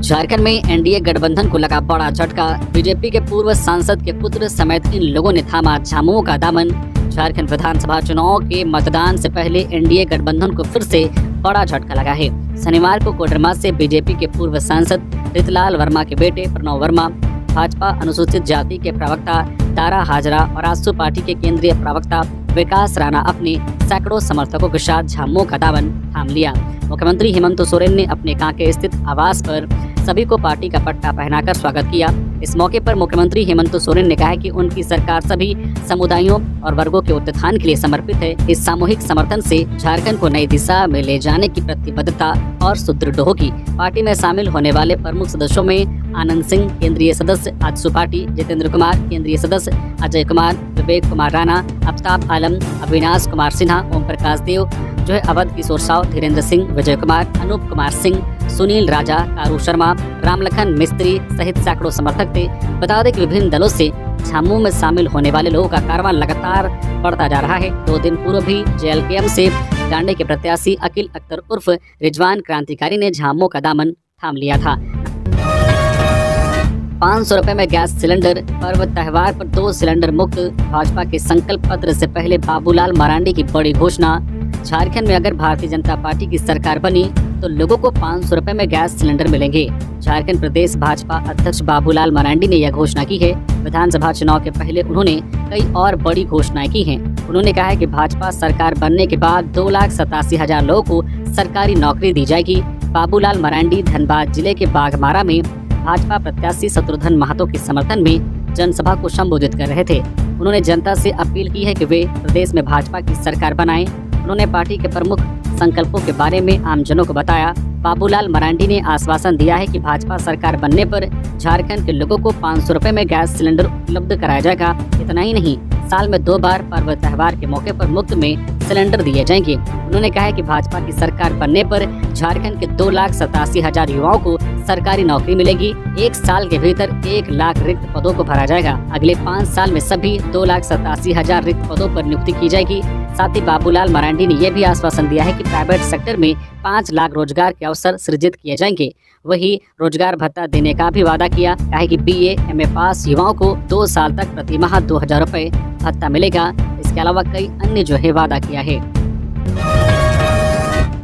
झारखंड में एनडीए गठबंधन को लगा बड़ा झटका। बीजेपी के पूर्व सांसद के पुत्र समेत इन लोगों ने थामा झामुमो का दामन। झारखंड विधानसभा चुनाव के मतदान से पहले एनडीए गठबंधन को फिर से बड़ा झटका लगा है। शनिवार को कोडरमा से बीजेपी के पूर्व सांसद रितलाल वर्मा के बेटे प्रणव वर्मा, भाजपा अनुसूचित जाति के प्रवक्ता तारा हाजरा और आजसू पार्टी के केंद्रीय प्रवक्ता विकास राणा अपने सैकड़ों समर्थकों के साथ झामुमो का दामन थाम लिया। मुख्यमंत्री हेमंत सोरेन ने अपने कांके स्थित आवास पर सभी को पार्टी का पट्टा पहनाकर स्वागत किया। इस मौके पर मुख्यमंत्री हेमंत सोरेन ने कहा कि उनकी सरकार सभी समुदायों और वर्गों के उत्थान के लिए समर्पित है। इस सामूहिक समर्थन से झारखंड को नई दिशा में ले जाने की प्रतिबद्धता और सुदृढ़ होगी। पार्टी में शामिल होने वाले प्रमुख सदस्यों में आनंद सिंह केंद्रीय सदस्य आजसू पार्टी, जितेंद्र कुमार केंद्रीय सदस्य, अजय कुमार, विवेक कुमार राणा, आफ्ताब आलम, अविनाश कुमार सिन्हा, ओम प्रकाश देव, जो है अवध किशोर साव, धीरेन्द्र सिंह, विजय कुमार, अनूप कुमार सिंह, सुनील राजा, कारू शर्मा, रामलखन मिस्त्री सहित सैकड़ों समर्थक थे। बता दें कि विभिन्न दलों से झामुमो में शामिल होने वाले लोगों का कारवां लगातार बढ़ता जा रहा है। 2 दिन पूर्व भी जेएलकेएम से डांडे के प्रत्याशी अकील अख्तर उर्फ रिजवान क्रांतिकारी ने झामुमो का दामन थाम लिया था। 500 रुपए में गैस सिलेंडर, पर्व त्योहार पर 2 सिलेंडर मुक्त। भाजपा के संकल्प पत्र से पहले बाबूलाल मरांडी की बड़ी घोषणा। झारखंड में अगर भारतीय जनता पार्टी की सरकार बनी तो लोगों को 500 रुपए में गैस सिलेंडर मिलेंगे। झारखंड प्रदेश भाजपा अध्यक्ष बाबूलाल मरांडी ने यह घोषणा की है। विधानसभा चुनाव के पहले उन्होंने कई और बड़ी घोषणाएं की हैं। उन्होंने कहा है कि भाजपा सरकार बनने के बाद 2,87,000 लोगों को सरकारी नौकरी दी जाएगी। बाबूलाल मरांडी धनबाद जिले के बाघमारा में भाजपा प्रत्याशी शत्रुघ्न महतो के समर्थन में जनसभा को संबोधित कर रहे थे। उन्होंने जनता से अपील की है कि वे प्रदेश में भाजपा की सरकार बनाएं। उन्होंने पार्टी के प्रमुख संकल्पों के बारे में आमजनों को बताया। बाबूलाल मरांडी ने आश्वासन दिया है कि भाजपा सरकार बनने पर झारखंड के लोगों को 500 रुपए में गैस सिलेंडर उपलब्ध कराया जाएगा। इतना ही नहीं, साल में 2 बार पर्व त्योहार के मौके पर मुफ्त में सिलेंडर दिए जाएंगे। उन्होंने कहा है कि भाजपा की सरकार बनने पर झारखंड के 2,87,000 युवाओं को सरकारी नौकरी मिलेगी। 1 साल के भीतर 1 लाख रिक्त पदों को भरा जाएगा। अगले 5 साल में सभी 2,87,000 रिक्त पदों पर नियुक्ति की जाएगी। साथ ही बाबूलाल मरांडी ने यह भी आश्वासन दिया है कि प्राइवेट सेक्टर में 5 लाख रोजगार के अवसर सृजित किए जाएंगे। वही रोजगार भत्ता देने का भी वादा किया है कि BA MA पास युवाओं को 2 साल तक प्रति माह 2,000 रुपए भत्ता मिलेगा। इसके अलावा कई अन्य जो है वादा किया है।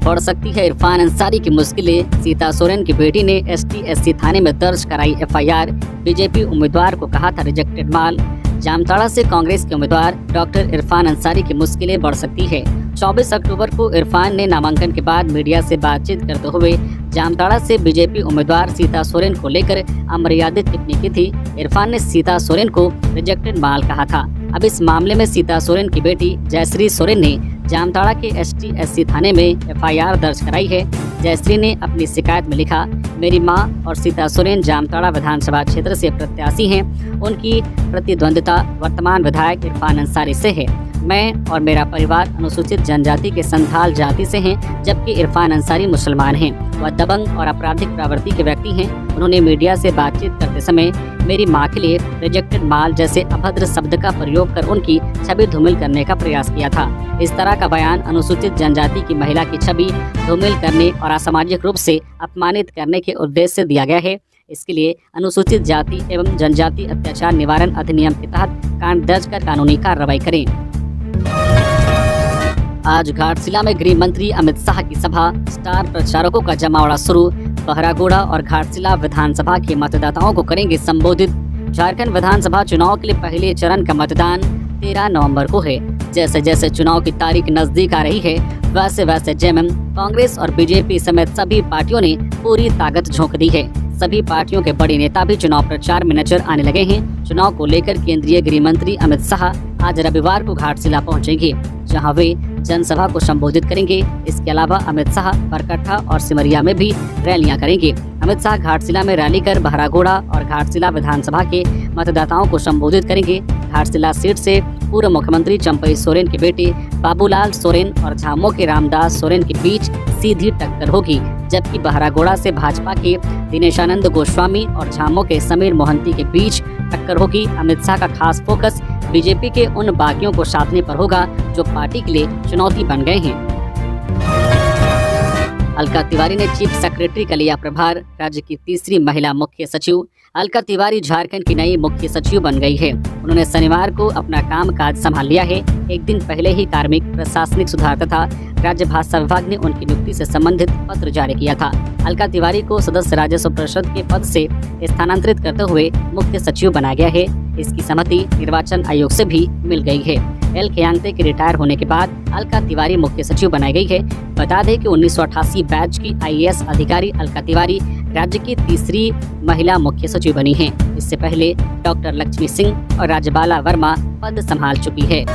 बढ़ सकती है इरफान अंसारी की मुश्किलें। सीता सोरेन की बेटी ने ST/SC थाने में दर्ज कराई FIR। बीजेपी उम्मीदवार को कहा था रिजेक्टेड माल। जामताड़ा से कांग्रेस के उम्मीदवार डॉक्टर इरफान अंसारी की मुश्किलें बढ़ सकती है। 24 अक्टूबर को इरफान ने नामांकन के बाद मीडिया से बातचीत करते हुए जामताड़ा से बीजेपी उम्मीदवार सीता सोरेन को लेकर अमर्यादित टिप्पणी की थी। इरफान ने सीता सोरेन को रिजेक्टेड माल कहा था। अब इस मामले में सीता सोरेन की बेटी जयश्री सोरेन ने जामताड़ा के ST/SC थाने में FIR दर्ज कराई है। जयश्री ने अपनी शिकायत में लिखा, मेरी मां और सीता सोरेन जामताड़ा विधानसभा क्षेत्र से प्रत्याशी हैं। उनकी प्रतिद्वंद्विता वर्तमान विधायक इरफान अंसारी से है। मैं और मेरा परिवार अनुसूचित जनजाति के संथाल जाति से हैं, जबकि इरफान अंसारी मुसलमान हैं। वह दबंग और आपराधिक प्रवृत्ति के व्यक्ति हैं। उन्होंने मीडिया से बातचीत करते समय मेरी मां के लिए रिजेक्टेड माल जैसे अभद्र शब्द का प्रयोग कर उनकी छवि धूमिल करने का प्रयास किया था। इस तरह का बयान अनुसूचित जनजाति की महिला की छवि धूमिल करने और असामाजिक रूप से अपमानित करने के उद्देश्य से दिया गया है। इसके लिए अनुसूचित जाति एवं जनजाति अत्याचार निवारण अधिनियम के तहत कांड दर्ज कर कानूनी कार्रवाई करें। आज घाटशिला में गृह मंत्री अमित शाह की सभा, स्टार प्रचारकों का जमावड़ा शुरू। बहरागोड़ा और घाटशिला विधानसभा के मतदाताओं को करेंगे संबोधित। झारखंड विधानसभा चुनाव के लिए पहले चरण का मतदान 13 नवंबर को है। जैसे जैसे चुनाव की तारीख नजदीक आ रही है, वैसे वैसे जेएमएम, कांग्रेस और बीजेपी समेत सभी पार्टियों ने पूरी ताकत झोंक दी है। सभी पार्टियों के बड़े नेता भी चुनाव प्रचार में नजर आने लगे हैं। चुनाव को लेकर केंद्रीय गृह मंत्री अमित शाह आज रविवार को घाटशिला पहुंचेंगे, जहां वे जनसभा को संबोधित करेंगे। इसके अलावा अमित शाह बरकट्ठा और सिमरिया में भी रैलियां करेंगे। अमित शाह घाटशिला में रैली कर बहरागोड़ा और घाटशिला विधानसभा के मतदाताओं को संबोधित करेंगे। घाटशिला सीट से पूर्व मुख्यमंत्री चंपई सोरेन के बेटे बाबूलाल सोरेन और झामुमो के रामदास सोरेन के बीच सीधी टक्कर होगी, जबकि बहरागोड़ा से भाजपा के दिनेशानंद गोस्वामी और झामुमो के समीर मोहंती के बीच टक्कर होगी। अमित शाह का खास फोकस बीजेपी के उन बागियों को साधने पर होगा जो पार्टी के लिए चुनौती बन गए हैं। अलका तिवारी ने चीफ सेक्रेटरी का लिया प्रभार। राज्य की तीसरी महिला मुख्य सचिव अलका तिवारी झारखंड की नई मुख्य सचिव बन गई है। उन्होंने शनिवार को अपना कामकाज संभाल लिया है। एक दिन पहले ही कार्मिक, प्रशासनिक सुधार तथा राज्य भाषा विभाग ने उनकी नियुक्ति से संबंधित पत्र जारी किया था। अलका तिवारी को सदस्य राजस्व परिषद के पद से स्थानांतरित करते हुए मुख्य सचिव बनाया गया है। इसकी सहमति निर्वाचन आयोग से भी मिल गई है। एल खयांगते के रिटायर होने के बाद अलका तिवारी मुख्य सचिव बनाई गई है। बता दें कि 1988 बैच की IAS अधिकारी अलका तिवारी राज्य की तीसरी महिला मुख्य सचिव बनी हैं। इससे पहले डॉक्टर लक्ष्मी सिंह और राज्यबाला वर्मा पद संभाल चुकी है।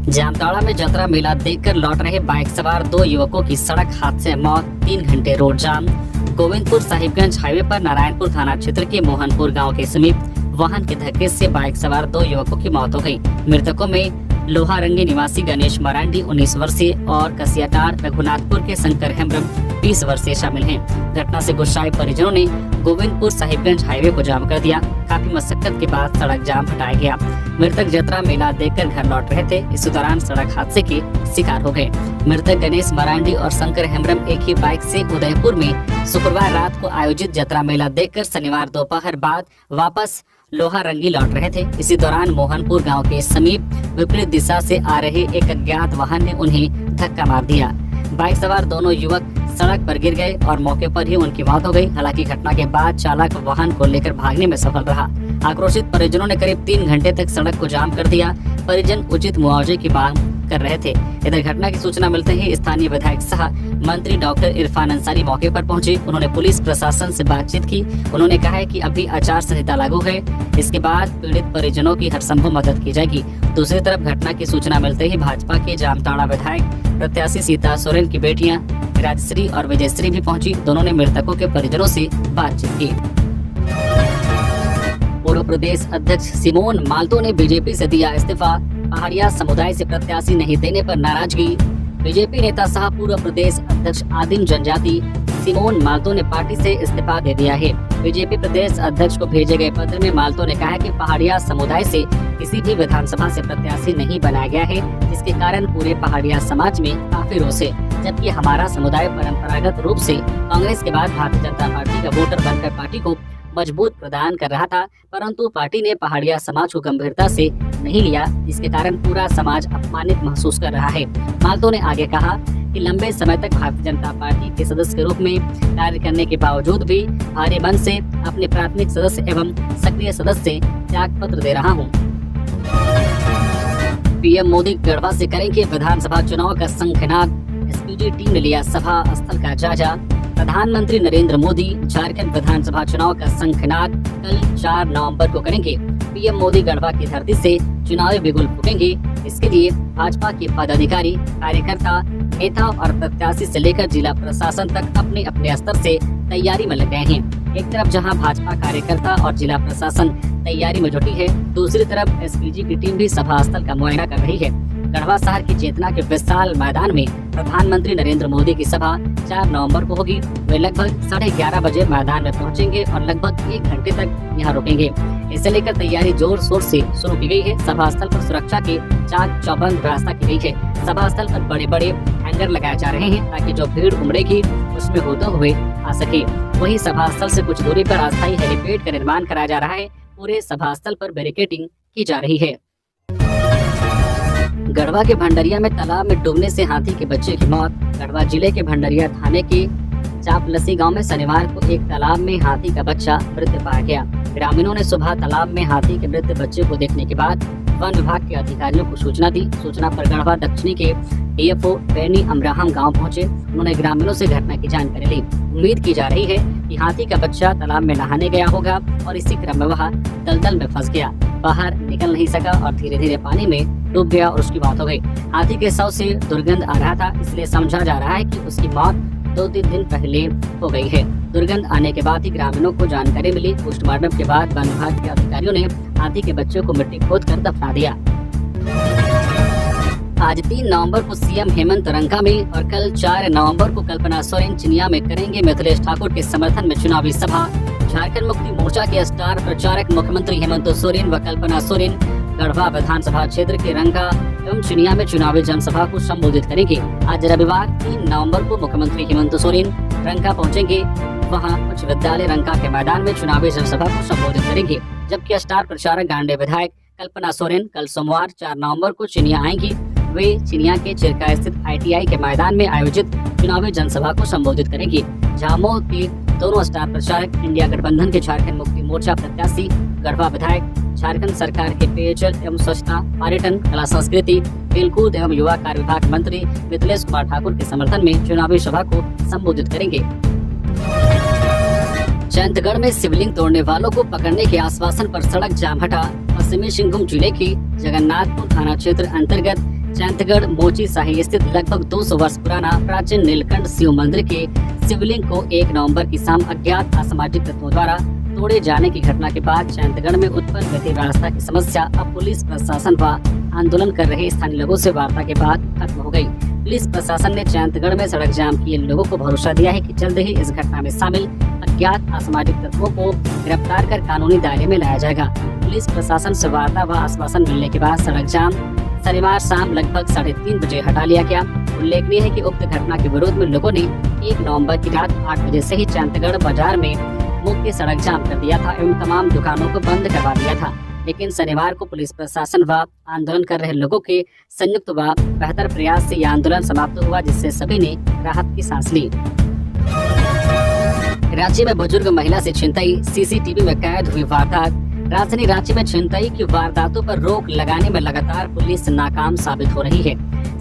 जामताड़ा में यात्रा मेला देखकर लौट रहे बाइक सवार 2 युवकों की सड़क हादसे में मौत, 3 घंटे रोड जाम। गोविंदपुर साहिबगंज हाईवे पर नारायणपुर थाना क्षेत्र के मोहनपुर गांव के समीप वाहन के धक्के से बाइक सवार 2 युवकों की मौत हो गई। मृतकों में लोहारंगी निवासी गणेश मरांडी 19 वर्षीय और कसियाटार रघुनाथपुर के शंकर हेम्ब्रम 20 वर्षीय शामिल हैं। घटना से गुस्साए परिजनों ने गोविंदपुर साहिबगंज हाईवे को जाम कर दिया। काफी मशक्कत के बाद सड़क जाम हटाया गया। मृतक यात्रा मेला देखकर घर लौट रहे थे। इस दौरान सड़क हादसे के शिकार हो गए। मृतक गणेश मरांडी और शंकर हेम्ब्रम एक ही बाइक से उदयपुर में शुक्रवार रात को आयोजित यात्रा मेला देखकर शनिवार दोपहर बाद वापस लोहारंगी लौट रहे थे। इसी दौरान मोहनपुर गांव के समीप विपरीत दिशा से आ रहे एक अज्ञात वाहन ने उन्हें धक्का मार दिया। बाइक सवार दोनों युवक सड़क पर गिर गए और मौके पर ही उनकी मौत हो गई। हालांकि घटना के बाद चालक वाहन को लेकर भागने में सफल रहा। आक्रोशित परिजनों ने करीब 3 घंटे तक सड़क को जाम कर दिया। परिजन उचित मुआवजे की मांग कर रहे थे। इधर घटना की सूचना मिलते ही स्थानीय विधायक सह मंत्री डॉक्टर इरफान अंसारी मौके पर पहुंचे। उन्होंने पुलिस प्रशासन से बातचीत की। उन्होंने कहा है कि अभी आचार संहिता लागू है। इसके बाद पीड़ित परिजनों की हर संभव मदद की जाएगी। दूसरी तरफ घटना की सूचना मिलते ही भाजपा के जामताड़ा विधायक प्रत्याशी सीता सोरेन की बेटियां राजश्री और विजयश्री भी पहुंची। दोनों ने मृतकों के परिजनों से बातचीत की। पूर्व प्रदेश अध्यक्ष सिमोन माल्तो ने बीजेपी से दिया इस्तीफा। पहाड़िया समुदाय से प्रत्याशी नहीं देने पर नाराजगी। बीजेपी नेता सह पूर्व प्रदेश अध्यक्ष आदिम जनजाति सिमोन माल्तो ने पार्टी से इस्तीफा दे दिया है। बीजेपी प्रदेश अध्यक्ष को भेजे गए पत्र में माल्तो ने कहा कि पहाड़िया समुदाय से किसी भी विधानसभा से प्रत्याशी नहीं बनाया गया है, जिसके कारण पूरे पहाड़िया समाज में काफी रोष है। जबकि हमारा समुदाय परंपरागत रूप से कांग्रेस के बाद भारतीय जनता पार्टी का वोटर बनकर पार्टी को मजबूत प्रदान कर रहा था, परंतु पार्टी ने पहाड़िया समाज को गंभीरता से नहीं लिया, जिसके कारण पूरा समाज अपमानित महसूस कर रहा है। माल्तो ने आगे कहा कि लंबे समय तक भारतीय जनता पार्टी के सदस्य के रूप में कार्य करने के बावजूद भी भारी मन से अपने प्राथमिक सदस्य एवं सक्रिय सदस्य त्याग पत्र दे रहा हूँ। पीएम मोदी गढ़वा से करेंगे विधानसभा चुनाव का शंखनाद। एसपीजी टीम ने लिया सभा स्थल का जायजा। प्रधानमंत्री नरेंद्र मोदी झारखंड विधानसभा चुनाव का शंखनाद कल 4 नवंबर को करेंगे। पीएम मोदी गढ़वा की धरती से चुनावी बिगुल फूकेंगे। इसके लिए भाजपा के पदाधिकारी, कार्यकर्ता, नेता और प्रत्याशी से लेकर जिला प्रशासन तक अपने अपने स्तर से तैयारी में लग गए हैं। एक तरफ जहां भाजपा कार्यकर्ता और जिला प्रशासन तैयारी में जुटी है, दूसरी तरफ एसपीजी की टीम भी सभा स्थल का मुआयना कर रही है। गढ़वा शहर की चेतना के विशाल मैदान में प्रधानमंत्री नरेंद्र मोदी की सभा 4 नवंबर को होगी। वे लगभग 11:30 बजे मैदान में पहुंचेंगे और लगभग 1 घंटे तक यहां रुकेंगे। इसे लेकर तैयारी जोर शोर से शुरू की गई है। सभा स्थल पर सुरक्षा के चाक चौबंद व्यवस्था की गई है। सभा स्थल पर बड़े बड़े हैंगर लगाए जा रहे हैं ताकि जो भीड़ उमड़ेगी उसमें होते हुए आ सके। वहीं सभा स्थल से कुछ दूरी पर अस्थायी हेलीपैड का निर्माण कराया जा रहा है। पूरे सभा स्थल पर बैरिकेडिंग की जा रही है। गढ़वा के भंडरिया में तालाब में डूबने से हाथी के बच्चे की मौत। गढ़वा जिले के भंडरिया थाने के चापलसी गांव में शनिवार को एक तालाब में हाथी का बच्चा मृत पाया गया। ग्रामीणों ने सुबह तालाब में हाथी के मृत बच्चे को देखने के बाद वन विभाग के अधिकारियों को सूचना दी। सूचना पर गढ़वा दक्षिणी के डीएफओ बेनी अमराहम गांव पहुंचे। उन्होंने ग्रामीणों से घटना की जानकारी ली। उम्मीद की जा रही है कि हाथी का बच्चा तालाब में नहाने गया होगा और इसी क्रम में वह दलदल में फंस गया, बाहर निकल नहीं सका और धीरे धीरे पानी में डूब गया और उसकी मौत हो गई। हाथी के शव से दुर्गंध आ रहा था, इसलिए समझा जा रहा है कि उसकी मौत 2-3 दिन पहले हो गई है। दुर्गंध आने के बाद ही ग्रामीणों को जानकारी मिली। पोस्टमार्टम के बाद वन विभाग के अधिकारियों ने हाथी के बच्चे को मिट्टी खोदकर दफना दिया। आज 3 नवंबर को सीएम हेमंत रंका में और कल 4 नवंबर को कल्पना सोरेन चिनिया में करेंगे मिथिलेश ठाकुर के समर्थन में चुनावी सभा। झारखंड मुक्ति मोर्चा के स्टार प्रचारक मुख्यमंत्री हेमंत सोरेन व कल्पना सोरेन गढ़वा विधानसभा क्षेत्र के रंका एवं चिनिया में चुनावी जनसभा को संबोधित करेंगे। आज रविवार 3 नवंबर को मुख्यमंत्री हेमंत सोरेन रंका पहुंचेंगे। वहां उच्च विद्यालय रंका के मैदान में चुनावी जनसभा को संबोधित करेंगे, जबकि स्टार प्रचारक गांडे विधायक कल्पना सोरेन कल सोमवार 4 नवंबर को चिनिया आएंगी। वे चिनिया के चिरका स्थित ITI के मैदान में आयोजित चुनावी जनसभा को संबोधित करेंगी। झामुमो के दोनों स्टार प्रचारक इंडिया गठबंधन के झारखंड मुक्ति मोर्चा प्रत्याशी, गढ़वा विधायक, झारखंड सरकार के पेयजल एवं स्वच्छता, पर्यटन, कला संस्कृति, खेलकूद एवं युवा कार्य विभाग मंत्री मिथिलेश कुमार ठाकुर के समर्थन में चुनावी सभा को संबोधित करेंगे। जयंतगढ़ में शिवलिंग तोड़ने वालों को पकड़ने के आश्वासन पर सड़क जाम हटा। पश्चिमी सिंहभूम जिले के जगन्नाथपुर थाना क्षेत्र अंतर्गत जयंतगढ़ मोची साही स्थित लगभग 200 वर्ष पुराना प्राचीन नीलकंठ शिव मंदिर के शिवलिंग को 1 नवंबर की शाम अज्ञात असामाजिक तत्वों द्वारा तोड़े जाने की घटना के बाद जयंतगढ़ में उत्पन्न विधि व्यवस्था की समस्या अब पुलिस प्रशासन व आंदोलन कर रहे स्थानीय लोगों से वार्ता के बाद खत्म हो गई। पुलिस प्रशासन ने जयंतगढ़ में सड़क जाम किए लोगों को भरोसा दिया है कि जल्द ही इस घटना में शामिल अज्ञात असामाजिक तत्वों को गिरफ्तार कर कानूनी दायरे में लाया जाएगा। पुलिस प्रशासन से वार्ता व आश्वासन मिलने के बाद सड़क जाम शनिवार शाम लगभग 3:30 बजे हटा लिया गया। उल्लेखनीय है कि उक्त घटना के विरोध में लोगों ने 1 नवंबर की रात 8 बजे से ही जयंतगढ़ बाजार में मुख्य सड़क जाम कर दिया था एवं तमाम दुकानों को बंद करवा दिया था। लेकिन शनिवार को पुलिस प्रशासन व आंदोलन कर रहे लोगों के संयुक्त व बेहतर प्रयास से यह आंदोलन समाप्त हुआ, जिससे सभी ने राहत की सांस ली। रांची में बुजुर्ग महिला से छिनतई, CCTV में कैद हुई वारदात। राजधानी रांची में छिनतई की वारदातों पर रोक लगाने में लगातार पुलिस नाकाम साबित हो रही है।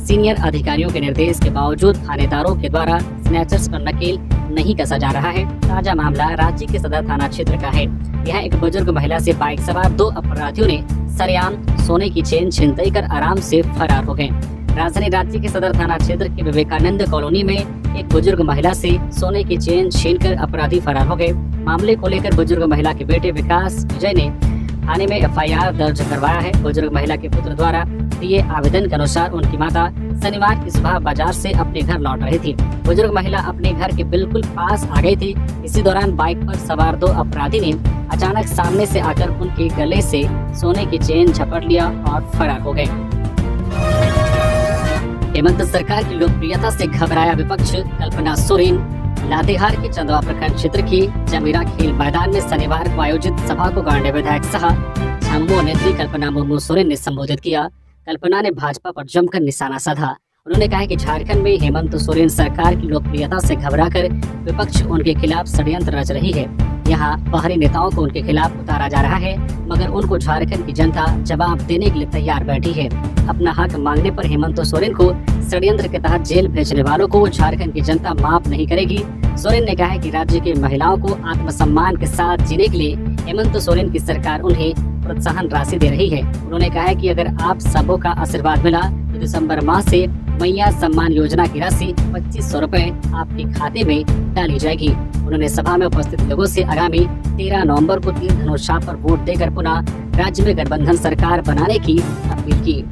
सीनियर अधिकारियों के निर्देश के बावजूद थानेदारों के द्वारा स्नैचर्स पर नकेल नहीं कसा जा रहा है। ताजा मामला रांची के सदर थाना क्षेत्र का है। यहाँ एक बुजुर्ग महिला से बाइक सवार 2 अपराधियों ने सरेआम सोने की चेन छिनतई कर आराम से फरार हो गए। राजधानी रांची के सदर थाना क्षेत्र के विवेकानंद कॉलोनी में एक बुजुर्ग महिला से सोने की चेन छीनकर अपराधी फरार हो गए। मामले को लेकर बुजुर्ग महिला के बेटे विकास विजय ने थाने में FIR दर्ज करवाया है। बुजुर्ग महिला के पुत्र द्वारा दिए आवेदन के अनुसार उनकी माता शनिवार की सुबह बाजार से अपने घर लौट रही थी। बुजुर्ग महिला अपने घर के बिल्कुल पास आ गई थी। इसी दौरान बाइक पर सवार 2 अपराधी ने अचानक सामने से आकर उनके गले से सोने की चेन झपट लिया और फरार हो गए। हेमंत सरकार की लोकप्रियता से घबराया विपक्ष, कल्पना सोरेन। लातेहार के चंदवा प्रखंड क्षेत्र की जमीरा खेल मैदान में शनिवार को आयोजित सभा को गांडे विधायक सह झामुमो नेत्री कल्पना मुर्मू सोरेन ने संबोधित किया। कल्पना ने भाजपा पर जमकर निशाना साधा। उन्होंने कहा कि झारखंड में हेमंत सोरेन सरकार की लोकप्रियता से घबराकर विपक्ष उनके खिलाफ षड्यंत्र रच रही है। यहाँ बाहरी नेताओं को उनके खिलाफ उतारा जा रहा है, मगर उनको झारखंड की जनता जवाब देने के लिए तैयार बैठी है। अपना हक मांगने पर हेमंत सोरेन को षड्यंत्र के तहत जेल भेजने वालों को झारखंड की जनता माफ नहीं करेगी। सोरेन ने कहा है कि राज्य के महिलाओं को आत्मसम्मान के साथ जीने के लिए हेमंत सोरेन की सरकार उन्हें प्रोत्साहन राशि दे रही है। उन्होंने कहा है कि अगर आप सबों का आशीर्वाद मिला तो दिसंबर माह से मैया सम्मान योजना की राशि 2500 रुपए आपके खाते में डाली जाएगी। उन्होंने सभा में उपस्थित लोगों से आगामी 13 नवंबर को तीर धनुष छाप पर वोट देकर पुनः राज्य में गठबंधन सरकार बनाने की अपील की।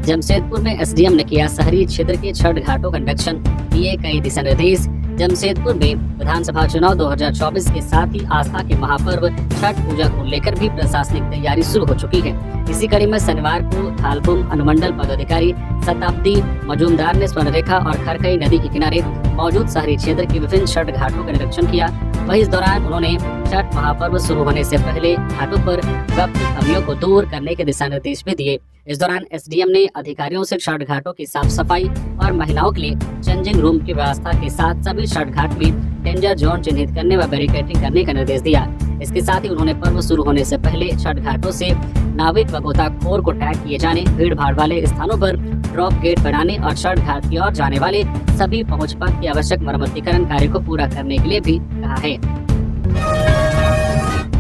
जमशेदपुर में SDM ने किया शहरी क्षेत्र के छठ घाटों का निरीक्षण, दिए कई दिशा निर्देश। जमशेदपुर में विधानसभा चुनाव 2024 के साथ ही आस्था के महापर्व छठ पूजा को लेकर भी प्रशासनिक तैयारी शुरू हो चुकी है। इसी कड़ी में शनिवार को थालपुम अनुमंडल पदाधिकारी शताब्दी मजूमदार ने स्वर्णरेखा और खरकई नदी के किनारे मौजूद शहरी क्षेत्र के विभिन्न छठ घाटों का निरीक्षण किया। वहीं इस दौरान उन्होंने छठ महापर्व शुरू होने से पहले घाटों पर व्याप्त कमियों को दूर करने के दिशा निर्देश भी दिए। इस दौरान SDM ने अधिकारियों से छठ घाटों की साफ सफाई और महिलाओं के लिए चेंजिंग रूम की व्यवस्था के साथ सभी छठ घाट में डेंजर जोन चिन्हित करने व बैरिकेडिंग करने का निर्देश दिया। इसके साथ ही उन्होंने पर्व शुरू होने से पहले छठ घाटों से नाविक व गोताखोर को टैग किए जाने, भीड़ भाड़ वाले स्थानों पर ड्रॉप गेट बनाने और छठ घाट की ओर जाने वाले सभी पहुँच पथ की आवश्यक मरम्मतीकरण कार्य को पूरा करने के लिए भी कहा है।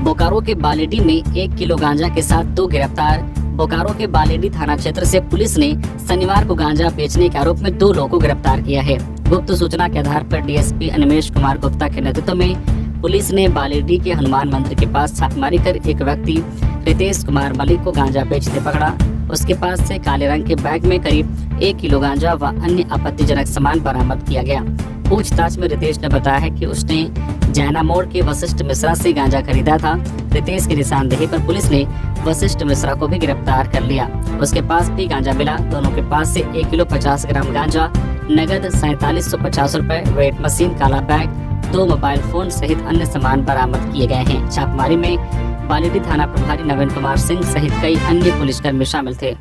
बोकारो के बालेडी में 1 किलो गांजा के साथ 2 गिरफ्तार। बोकारो के बालेडी थाना क्षेत्र से पुलिस ने शनिवार को गांजा बेचने के आरोप में 2 लोगों को गिरफ्तार किया है। गुप्त सूचना के आधार पर DSP अनिमेश कुमार गुप्ता के नेतृत्व में पुलिस ने बालेडी के हनुमान मंदिर के पास छापेमारी कर एक व्यक्ति रितेश कुमार मलिक को गांजा बेचते पकड़ा। उसके पास से काले रंग के बैग में करीब 1 किलो गांजा व अन्य आपत्तिजनक सामान बरामद किया गया। पूछताछ में रितेश ने बताया है कि उसने जैना मोड़ के वशिष्ठ मिश्रा से गांजा खरीदा था। रितेश की निशानदेही पर पुलिस ने वशिष्ठ मिश्रा को भी गिरफ्तार कर लिया। उसके पास भी गांजा मिला। दोनों के पास से 1 किलो 50 ग्राम गांजा, नगद 4750 रुपए, वेट मशीन, काला बैग, 2 मोबाइल फोन सहित अन्य सामान बरामद किए गए हैं। छापेमारी में बालीडीह थाना प्रभारी नवीन कुमार सिंह सहित कई अन्य पुलिसकर्मी शामिल थे।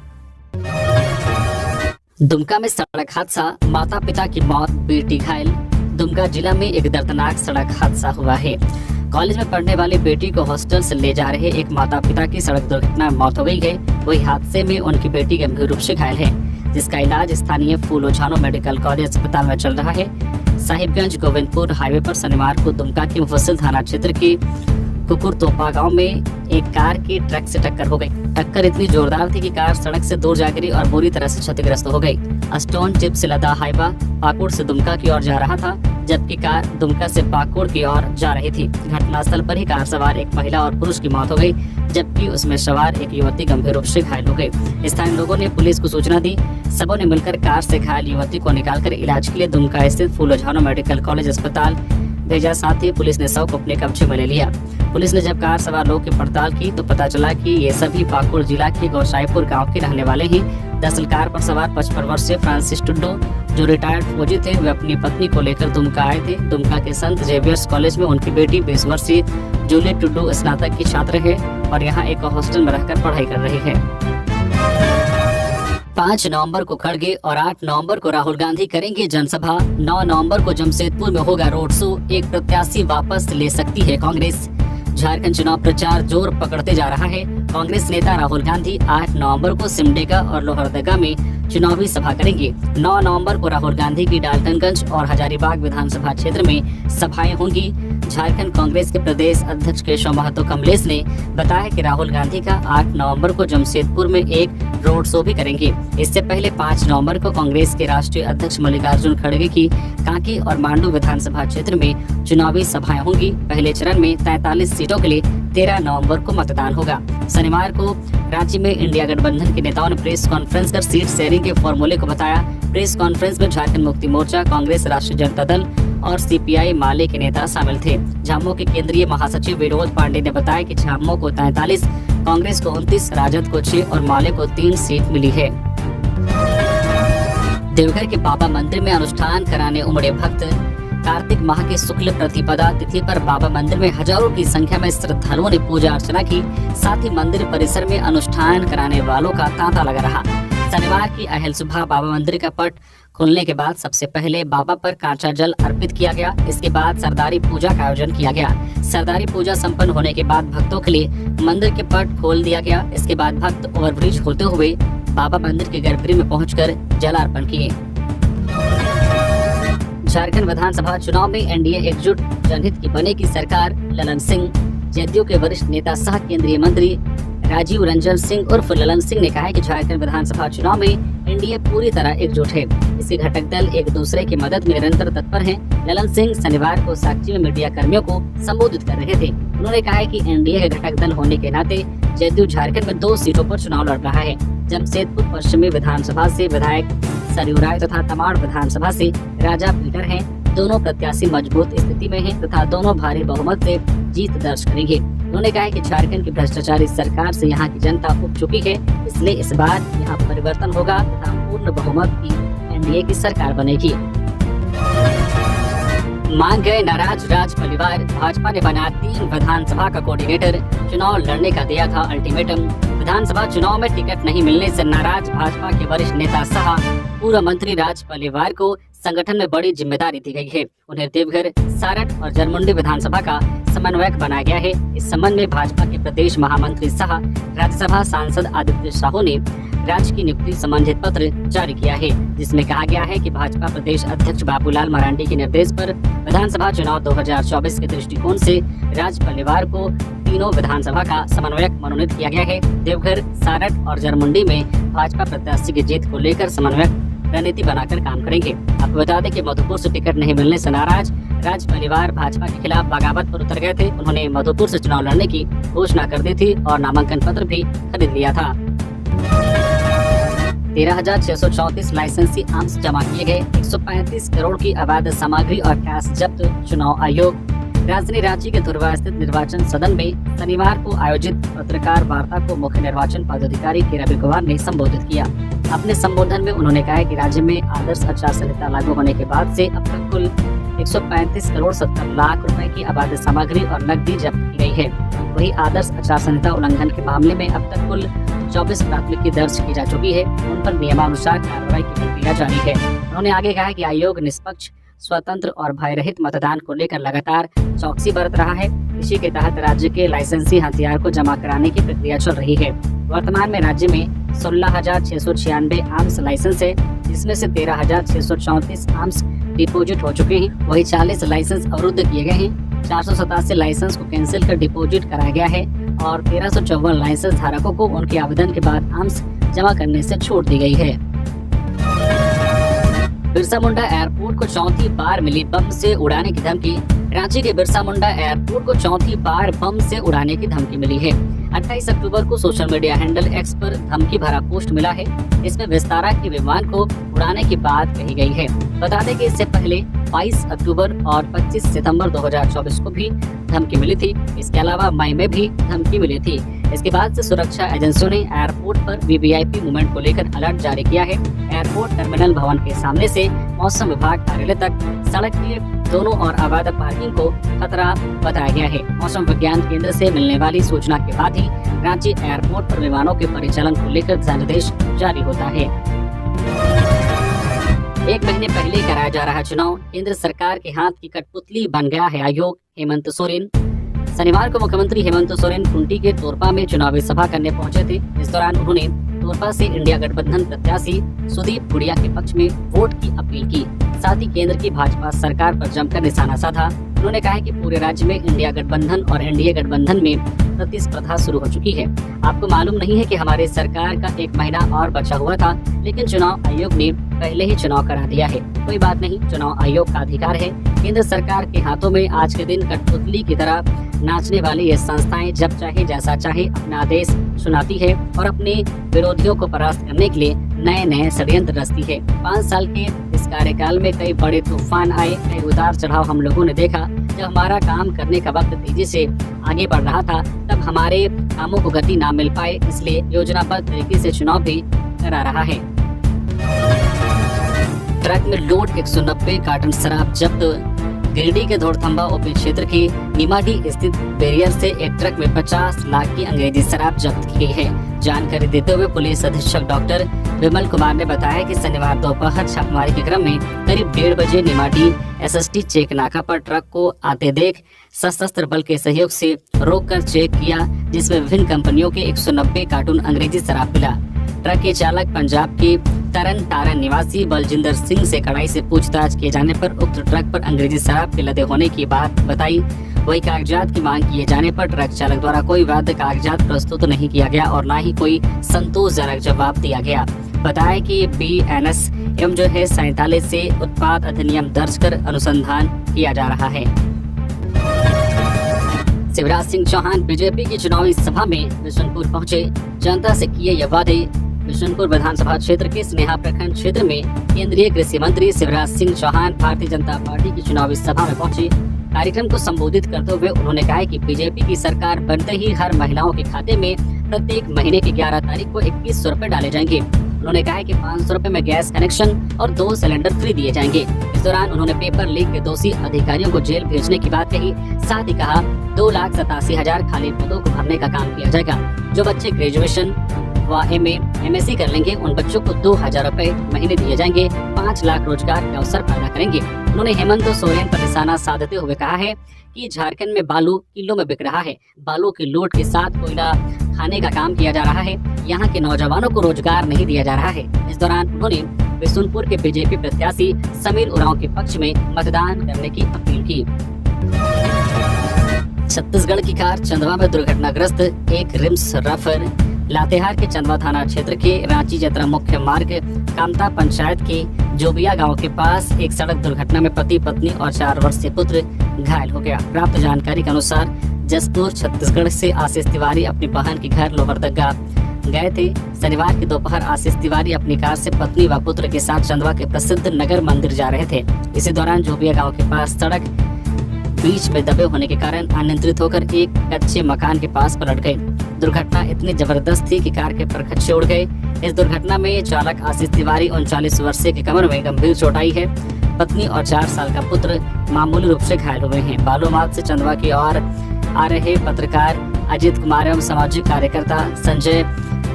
दुमका में सड़क हादसा, माता पिता की मौत, बेटी घायल। दुमका जिला में एक दर्दनाक सड़क हादसा हुआ है। कॉलेज में पढ़ने वाली बेटी को हॉस्टल से ले जा रहे एक माता पिता की सड़क दुर्घटना में मौत हो गई है। वही हादसे में उनकी बेटी गंभीर रूप से घायल है, जिसका इलाज स्थानीय फूलो झानो मेडिकल कॉलेज अस्पताल में चल रहा है। साहिबगंज गोविंदपुर हाईवे पर शनिवार को दुमका के मुफस्सिल थाना क्षेत्र के कुकुरतोपा गांव में एक कार की ट्रक से टक्कर हो गई। टक्कर इतनी जोरदार थी कि कार सड़क से दूर जा गिरी और बुरी तरह से क्षतिग्रस्त हो गई। स्टोन चिप से लदा हाईवा पाकुड़ से दुमका की ओर जा रहा था, जबकि कार दुमका से पाकुड़ की ओर जा रही थी। घटनास्थल पर ही कार सवार एक महिला और पुरुष की मौत हो गई, जबकि उसमें सवार एक युवती गंभीर रूप से घायल हो गई। स्थानीय लोगों ने पुलिस को सूचना दी। सबों ने मिलकर कार से घायल युवती को निकालकर इलाज के लिए दुमका स्थित फूलो झानो मेडिकल कॉलेज अस्पताल भेजा। साथ ही पुलिस ने शव को अपने कब्जे में ले लिया। पुलिस ने जब कार सवार लोग की पड़ताल की तो पता चला कि ये सभी पाकुड़ जिला के गौसाईपुर गांव के रहने वाले हैं। दरअसल कार पर सवार 55 वर्षीय फ्रांसिस टुड्डो, जो रिटायर्ड फौजी थे, वे अपनी पत्नी को लेकर दुमका आए थे। दुमका के संत जेवियर्स कॉलेज में उनकी बेटी 20 वर्षीय जूलियट टुड्डो स्नातक की छात्र है और यहाँ एक हॉस्टल में रहकर पढ़ाई कर रही है। 5 नवंबर को खड़गे और 8 नवंबर को राहुल गांधी करेंगे जनसभा। 9 नवंबर को जमशेदपुर में होगा रोड शो। एक प्रत्याशी वापस ले सकती है कांग्रेस। झारखंड चुनाव प्रचार जोर पकड़ते जा रहा है। कांग्रेस नेता राहुल गांधी 8 नवंबर को सिमडेगा और लोहरदगा में चुनावी सभा करेंगे। 9 नवंबर को राहुल गांधी की डाल्टनगंज और हजारीबाग विधानसभा क्षेत्र में सभाएं होंगी। झारखंड कांग्रेस के प्रदेश अध्यक्ष केशव महतो कमलेश ने बताया कि राहुल गांधी का 8 नवंबर को जमशेदपुर में एक रोड शो भी करेंगे। इससे पहले 5 नवंबर को कांग्रेस के राष्ट्रीय अध्यक्ष मल्लिकार्जुन खड़गे की कांके और मांडू विधानसभा क्षेत्र में चुनावी सभाएं होंगी। पहले चरण में 43 सीटों के लिए 13 नवंबर को मतदान होगा। शनिवार को रांची में इंडिया गठबंधन के नेताओं ने प्रेस कॉन्फ्रेंस कर सीट शेयरिंग के फॉर्मूले को बताया। प्रेस कॉन्फ्रेंस में झारखंड मुक्ति मोर्चा, कांग्रेस, राष्ट्रीय जनता दल और सीपीआई माले के नेता शामिल थे। झामुमो के केंद्रीय महासचिव विनोद पांडे ने बताया कि झामुमो को 43, कांग्रेस को 29, राजद को 6 और माले को 3 सीट मिली है। देवघर के बाबा मंदिर में अनुष्ठान कराने उमड़े भक्त। कार्तिक माह की शुक्ल प्रतिपदा तिथि पर बाबा मंदिर में हजारों की संख्या में श्रद्धालुओं ने पूजा अर्चना की। साथ ही मंदिर परिसर में अनुष्ठान कराने वालों का तांता लगा रहा। शनिवार की अहल सुबह बाबा मंदिर का पट खुलने के बाद सबसे पहले बाबा पर कांचा जल अर्पित किया गया। इसके बाद सरदारी पूजा का आयोजन किया गया। सरदारी पूजा संपन्न होने के बाद भक्तों के लिए मंदिर के पट खोल दिया गया। इसके बाद भक्त ओवरब्रिज होते हुए बाबा मंदिर के गर्भगृह में पहुंचकर जलार्पण किए। झारखंड विधानसभा चुनाव में एनडीए एकजुट, जनहित की बनेगी सरकार। ललन सिंह। जदयू के वरिष्ठ नेता सह केंद्रीय मंत्री राजीव रंजन सिंह उर्फ ललन सिंह ने कहा है कि झारखंड विधानसभा चुनाव में एनडीए पूरी तरह एकजुट है। इसके घटक दल एक दूसरे की मदद में निरंतर तत्पर हैं। ललन सिंह शनिवार को साक्ची में मीडिया कर्मियों को संबोधित कर रहे थे। उन्होंने कहा है कि एनडीए के घटक दल होने के नाते जदयू झारखंड में 2 सीटों पर चुनाव लड़ रहा है। जमशेदपुर पश्चिमी विधानसभा से विधायक सरयू राय तथा तमाड़ विधानसभा से राजा पीटर हैं। दोनों प्रत्याशी मजबूत स्थिति में हैं तथा दोनों भारी बहुमत से जीत दर्ज करेंगे। उन्होंने कहा है कि झारखंड की भ्रष्टाचारी सरकार से यहाँ की जनता उब चुकी है, इसलिए इस बार यहाँ परिवर्तन होगा तथा पूर्ण बहुमत की एनडीए की सरकार बनेगी। मान गए नाराज राज परिवार। भाजपा ने बनाया 3 विधानसभा का कोऑर्डिनेटर। चुनाव लड़ने का दिया था अल्टीमेटम। विधानसभा चुनाव में टिकट नहीं मिलने से नाराज भाजपा के वरिष्ठ नेता सह पूर्व मंत्री राज परिवार को संगठन में बड़ी जिम्मेदारी दी गई है। उन्हें देवघर, सारठ और जरमुंडी विधानसभा का समन्वयक बनाया गया है। इस संबंध में भाजपा के प्रदेश महामंत्री सह राज्यसभा सांसद आदित्य साहू ने राज्य की नियुक्ति संबंधित पत्र जारी किया है, जिसमें कहा गया है कि भाजपा प्रदेश अध्यक्ष बाबूलाल मरांडी के निर्देश पर विधानसभा चुनाव 2024 के दृष्टिकोण से राज परिवार को तीनों विधानसभा का समन्वयक मनोनीत किया गया है। देवघर, सारठ और जरमुंडी में भाजपा प्रत्याशी की जीत को लेकर समन्वयक रणनीति बनाकर काम करेंगे। आपको बता दें कि मधुपुर से टिकट नहीं मिलने से नाराज राज परिवार भाजपा के खिलाफ बगावत पर उतर गए थे। उन्होंने मधुपुर से चुनाव लड़ने की घोषणा कर दी थी और नामांकन पत्र भी खरीद लिया था। 13,634 लाइसेंसी आर्म्स जमा किए गए। 135 करोड़ की अवैध सामग्री और कैश जब्त। चुनाव आयोग राजधानी रांची के धुर्वा स्थित निर्वाचन सदन में शनिवार को आयोजित पत्रकार वार्ता को मुख्य निर्वाचन पदाधिकारी के रवि कुमार ने संबोधित किया। अपने संबोधन में उन्होंने कहा कि राज्य में आदर्श आचार संहिता लागू होने के बाद से अब तक कुल 135 करोड़ 70 लाख रुपए की अवैध सामग्री और नकदी जब्त की गई है। वही आदर्श आचार संहिता उल्लंघन के मामले में अब तक कुल 24 प्राथमिकी दर्ज की जा चुकी है। उन पर नियमानुसार कार्रवाई की प्रक्रिया जारी है। उन्होंने आगे कहा कि आयोग निष्पक्ष, स्वतंत्र और भय रहित मतदान को लेकर लगातार चौकसी बरत रहा है। इसी के तहत राज्य के लाइसेंसी हथियार को जमा कराने की प्रक्रिया चल रही है। वर्तमान में राज्य में 16,696 आर्म्स लाइसेंस है, जिसमें से 13,634 आर्म्स डिपोजिट हो चुके हैं। वही 40 लाइसेंस अवरुद्ध किए गए हैं। 487 लाइसेंस को कैंसिल कर डिपोजिट कराया गया है और 1354 लाइसेंस धारकों को उनके आवेदन के बाद आर्म्स जमा करने से छूट दी गई है। बिरसा मुंडा एयरपोर्ट को चौथी बार मिली बम से उड़ाने की धमकी। रांची के बिरसा मुंडा एयरपोर्ट को चौथी बार बम से उड़ाने की धमकी मिली है। 28 अक्टूबर को सोशल मीडिया हैंडल एक्स पर धमकी भरा पोस्ट मिला है। इसमें विस्तारा के विमान को उड़ाने की बात कही गई है। बता दें कि इससे पहले 22 अक्टूबर और 25 सितंबर 2024 को भी धमकी मिली थी। इसके अलावा मई में भी धमकी मिली थी। इसके बाद से सुरक्षा एजेंसियों ने एयरपोर्ट पर वीवीआईपी मूवमेंट को लेकर अलर्ट जारी किया है। एयरपोर्ट टर्मिनल भवन के सामने से मौसम विभाग कार्यालय तक सड़क के दोनों और अवैध पार्किंग को खतरा बताया गया है। मौसम विज्ञान केंद्र से मिलने वाली सूचना के बाद ही रांची एयरपोर्ट पर विमानों के परिचालन को लेकर दिशा निर्देश जारी होता है। एक महीने पहले कराया जा रहा चुनाव, केंद्र सरकार के हाथ की कठपुतली बन गया है आयोग। हेमंत सोरेन शनिवार को मुख्यमंत्री हेमंत सोरेन कुंटी के तोरपा में चुनावी सभा करने पहुंचे थे। इस दौरान उन्होंने तोरपा से इंडिया गठबंधन प्रत्याशी सुदीप बुढ़िया के पक्ष में वोट की अपील की। साथ ही केंद्र की भाजपा सरकार पर जमकर निशाना साधा। उन्होंने कहा कि पूरे राज्य में इंडिया गठबंधन और एनडीए गठबंधन में प्रतिस्पर्धा शुरू हो चुकी है। आपको मालूम नहीं है कि हमारे सरकार का 1 महीना और बचा हुआ था, लेकिन चुनाव आयोग ने पहले ही चुनाव करा दिया है। कोई बात नहीं, चुनाव आयोग का अधिकार है। केंद्र सरकार के हाथों में आज के दिन कठपुतली की तरह नाचने वाली ये संस्थाएं जब चाहे जैसा चाहे अपना आदेश सुनाती है और अपने विरोधियों को परास्त करने के लिए नए नए षड्यंत्र रचती है। 5 साल के इस कार्यकाल में कई बड़े तूफान आए, कई उतार चढ़ाव हम लोगों ने देखा। जब हमारा काम करने का वक्त तेजी से आगे बढ़ रहा था, तब हमारे कामों को गति ना मिल पाए, इसलिए योजनाबद्ध तरीके से चुनाव भी करा रहा है। ट्रक में लोड 190 कार्टन शराब जब्त। गिरिडीह के धौड़थंबा ओपी क्षेत्र के निमाडी स्थित बैरियर से एक ट्रक में 50 लाख की अंग्रेजी शराब जब्त की गई है। जानकारी देते हुए पुलिस अधीक्षक डॉक्टर विमल कुमार ने बताया कि शनिवार दोपहर छापेमारी के क्रम में करीब 1:30 बजे निमाडी एसएसटी चेक नाका पर ट्रक को आते देख सशस्त्र बल के सहयोग से रोककर चेक किया, जिसमें विभिन्न कंपनियों के 190 कार्टून अंग्रेजी शराब मिला। ट्रक के चालक पंजाब के तरन तारण निवासी बलजिंदर सिंह से कड़ाई से पूछताछ किए जाने पर उक्त ट्रक पर अंग्रेजी शराब के लदे होने की बात बताई। वही कागजात की मांग किए जाने पर ट्रक चालक द्वारा कोई वैध कागजात प्रस्तुत नहीं किया गया और न ही कोई संतोषजनक जवाब दिया गया। बताया कि BNS एवं जो है 47 से उत्पाद अधिनियम दर्ज कर अनुसंधान किया जा रहा है। शिवराज सिंह चौहान बीजेपी की चुनावी सभा में बिशनपुर पहुंचे, जनता से किए ये वादे। बिशनपुर विधानसभा क्षेत्र के स्नेहा प्रखंड क्षेत्र में केंद्रीय कृषि मंत्री शिवराज सिंह चौहान भारतीय जनता पार्टी की चुनावी सभा में पहुंचे। कार्यक्रम को संबोधित करते हुए उन्होंने कहा कि बीजेपी की सरकार बनते ही हर महिलाओं के खाते में प्रत्येक महीने की 11 तारीख को 2100 रुपए डाले जाएंगे। उन्होंने कहा कि 500 रुपए में गैस कनेक्शन और 2 सिलेंडर फ्री दिए जाएंगे। इस दौरान उन्होंने पेपर लीक के दोषी अधिकारियों को जेल भेजने की बात कही। साथ ही कहा 2,87,000 खाली पदों को भरने का काम किया जाएगा। जो बच्चे ग्रेजुएशन व MSc कर लेंगे, उन बच्चों को 2,000 रुपए महीने दिए जाएंगे। 5 लाख रोजगार के अवसर पैदा करेंगे। उन्होंने हेमंत सोरेन पर निशाना साधते हुए कहा है कि झारखंड में बालू किलो में बिक रहा है। बालू की लोड के साथ कोयला खाने का काम किया जा रहा है। यहाँ के नौजवानों को रोजगार नहीं दिया जा रहा है। इस दौरान उन्होंने बिशुनपुर के बीजेपी प्रत्याशी समीर उरांव के पक्ष में मतदान करने की अपील की। छत्तीसगढ़ की कार चंदवा में दुर्घटनाग्रस्त, एक रिम्स रफर। लातेहार के चंदवा थाना क्षेत्र के रांची जतरा मुख्य मार्ग कामता पंचायत के जोबिया गांव के पास एक सड़क दुर्घटना में पति पत्नी और 4 वर्षीय पुत्र घायल हो गया। प्राप्त जानकारी के अनुसार जसपुर छत्तीसगढ़ से आशीष तिवारी अपनी बहन के घर लोहरदगा गए थे। शनिवार की दोपहर आशीष तिवारी अपनी कार से पत्नी व पुत्र के साथ चंदवा के प्रसिद्ध नगर मंदिर जा रहे थे। इसी दौरान जोबिया गांव के पास सड़क बीच में दबे होने के कारण अनियंत्रित होकर एक कच्चे मकान के पास पलट गए। दुर्घटना इतनी जबरदस्त थी कि कार के परखच्चे उड़ गए। इस दुर्घटना में चालक आशीष तिवारी 39 वर्षीय के कमर में गंभीर चोट आई है। पत्नी और 4 साल का पुत्र मामूली रूप से घायल हुए हैं। बालूमाथ से चंदवा की ओर आ रहे पत्रकार अजीत कुमार एवं सामाजिक कार्यकर्ता संजय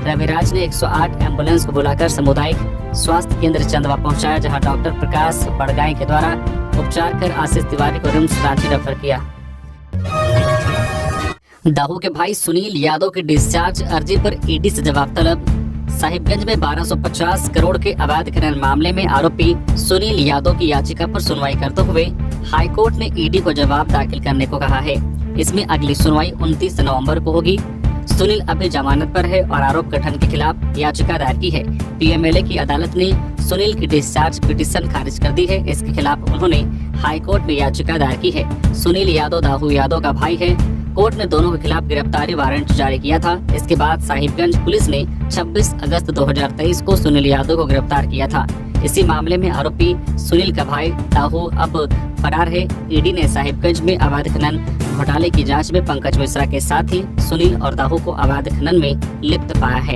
रविराज ने 108 एम्बुलेंस को बुलाकर सामुदायिक स्वास्थ्य केंद्र चंदवा पहुंचाया, जहां डॉक्टर प्रकाश बड़गाई के द्वारा उपचार कर आशीष तिवारी को रिम्स रांची रेफर किया। दाऊ के भाई सुनील यादव की डिस्चार्ज अर्जी पर ईडी से जवाब तलब। साहिबगंज में 1250 करोड़ के अवैध खनन मामले में आरोपी सुनील यादव की याचिका पर सुनवाई करते हुए हाईकोर्ट ने ईडी को जवाब दाखिल करने को कहा है। इसमें अगली सुनवाई 29 नवंबर को होगी। सुनील अभी जमानत पर है और आरोप गठन के खिलाफ याचिका दायर की है। पीएमएलए की अदालत ने सुनील की डिस्चार्ज पिटीशन खारिज कर दी है। इसके खिलाफ उन्होंने हाईकोर्ट में याचिका दायर की है। सुनील यादव दाऊ यादव का भाई है। कोर्ट ने दोनों के खिलाफ गिरफ्तारी वारंट जारी किया था। इसके बाद साहिबगंज पुलिस ने 26 अगस्त 2023 को सुनील यादव को गिरफ्तार किया था। इसी मामले में आरोपी सुनील का भाई दाऊ अब फरार है। ईडी ने साहिबगंज में अवैध खनन घोटाले की जांच में पंकज मिश्रा के साथ ही सुनील और दाऊ को अवैध खनन में लिप्त पाया है।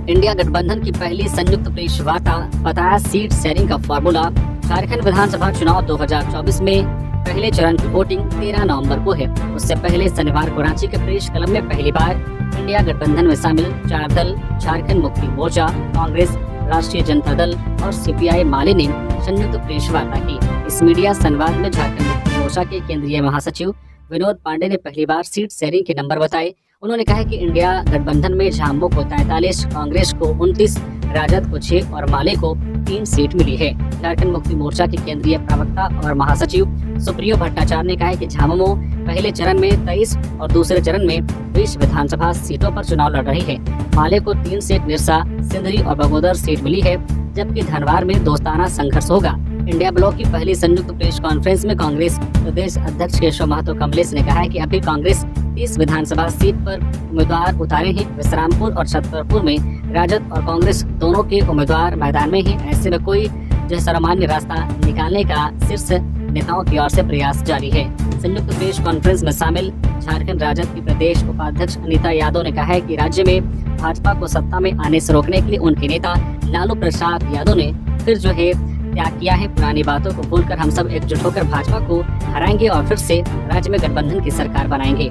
इंडिया गठबंधन की पहली संयुक्त प्रेस वार्ता, बताया सीट शेयरिंग का फॉर्मूला। झारखंड विधानसभा चुनाव 2024 में पहले चरण की वोटिंग 13 नवंबर को है। उससे पहले शनिवार को रांची के प्रेस क्लब में पहली बार इंडिया गठबंधन में शामिल 4 दल झारखंड मुक्ति मोर्चा, कांग्रेस, राष्ट्रीय जनता दल और सीपीआई माले ने संयुक्त प्रेस वार्ता की। इस मीडिया संवाद में झारखंड मुक्ति मोर्चा के केंद्रीय महासचिव विनोद पांडे ने पहली बार सीट शेयरिंग के नंबर बताए। उन्होंने कहा कि इंडिया गठबंधन में झामुमो को 43, कांग्रेस को 29, राजद को 6 और माले को 3 सीट मिली है। झारखंड मुक्ति मोर्चा के केंद्रीय प्रवक्ता और महासचिव सुप्रियो भट्टाचार्य ने कहा कि झामुमो पहले चरण में 23 और दूसरे चरण में 20 विधानसभा सीटों पर चुनाव लड़ रही है। माले को 3 सीट निरसा, सिंदरी और बगोदर सीट मिली है, जबकि धनवार में दोस्ताना संघर्ष होगा। इंडिया ब्लॉक की पहली संयुक्त प्रेस कॉन्फ्रेंस में कांग्रेस प्रदेश अध्यक्ष केशव महतो कमलेश ने कहा है कि अभी कांग्रेस 30 विधानसभा सीट पर उम्मीदवार उतारे हैं। विश्रामपुर और छतरपुर में राजद और कांग्रेस दोनों के उम्मीदवार मैदान में हैं। ऐसे में कोई जो सामान्य रास्ता निकालने का शीर्ष नेताओं की ओर से प्रयास जारी है। संयुक्त प्रेस कॉन्फ्रेंस में शामिल झारखंड राजद की प्रदेश उपाध्यक्ष अनीता यादव ने कहा है कि राज्य में भाजपा को सत्ता में आने से रोकने के लिए उनके नेता लालू प्रसाद यादव ने फिर जो है त्याग किया है। पुरानी बातों को भूलकर हम सब एकजुट होकर भाजपा को हराएंगे और फिर से राज्य में गठबंधन की सरकार बनाएंगे।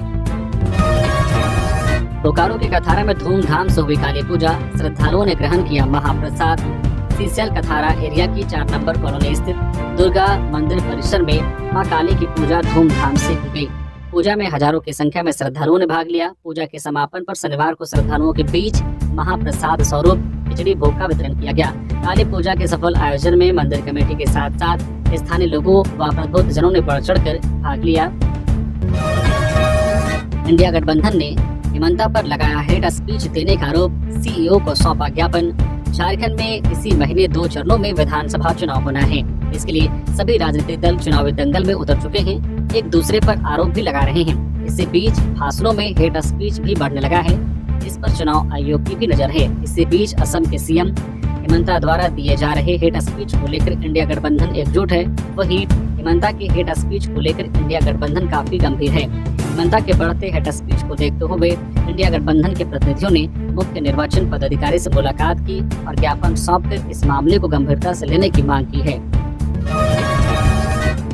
बोकारो के कथारा में धूमधाम से हुई काली पूजा, श्रद्धालुओं ने ग्रहण किया महाप्रसाद। सीसीएल कथारा एरिया की 4 नंबर कॉलोनी स्थित दुर्गा मंदिर परिसर में मां काली की पूजा धूमधाम से की गई। पूजा में हजारों की संख्या में श्रद्धालुओं ने भाग लिया। पूजा के समापन पर शनिवार को श्रद्धालुओं के बीच महाप्रसाद स्वरूप खिचड़ी भोग का वितरण किया गया। काली पूजा के सफल आयोजन में मंदिर कमेटी के साथ साथ स्थानीय लोगों व प्रबुद्ध जनों ने बढ़ चढ़ कर भाग लिया। इंडिया गठबंधन ने हिमंता पर लगाया हेट स्पीच देने का आरोप, सीईओ को सौंपा ज्ञापन। झारखंड में इसी महीने 2 चरणों में विधानसभा चुनाव होना है। इसके लिए सभी राजनीतिक दल चुनावी दंगल में उतर चुके हैं, एक दूसरे पर आरोप भी लगा रहे हैं। इसी बीच भाषणों में हेट स्पीच भी बढ़ने लगा है। इस पर चुनाव आयोग की भी नजर है। इसी बीच असम के सीएम हिमंता द्वारा दिए जा रहे हेट स्पीच को लेकर इंडिया गठबंधन एकजुट है। वहीं हिमंता के हेट स्पीच को लेकर इंडिया गठबंधन काफी गंभीर है। हिमंता के बढ़ते हेट स्पीच को देखते हुए इंडिया गठबंधन के प्रतिनिधियों ने मुख्य निर्वाचन पदाधिकारी से मुलाकात की और ज्ञापन सौंपकर इस मामले को गंभीरता से लेने की मांग की है।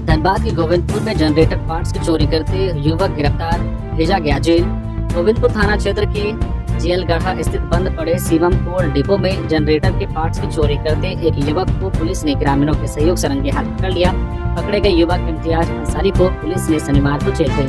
धनबाद के गोविंदपुर में जनरेटर पार्ट्स की चोरी करते युवक गिरफ्तार, भेजा गया जेल। गोविंदपुर थाना क्षेत्र के जेलगढ़ा स्थित बंद पड़े शिवम कोल डिपो में जनरेटर के पार्ट्स की चोरी करते एक युवक को पुलिस ने ग्रामीणों के सहयोग से रंगे हाथ पकड़ लिया। पकड़े गए युवक इम्तियाज अंसारी को पुलिस ने शनिवार को जेल भेज